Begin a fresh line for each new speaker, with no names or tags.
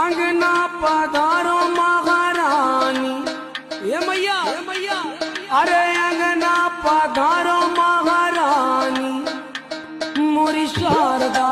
अंगना पधारो महारानी, ये मैया अरे अंगना पधारो महारानी, मोरी शारदा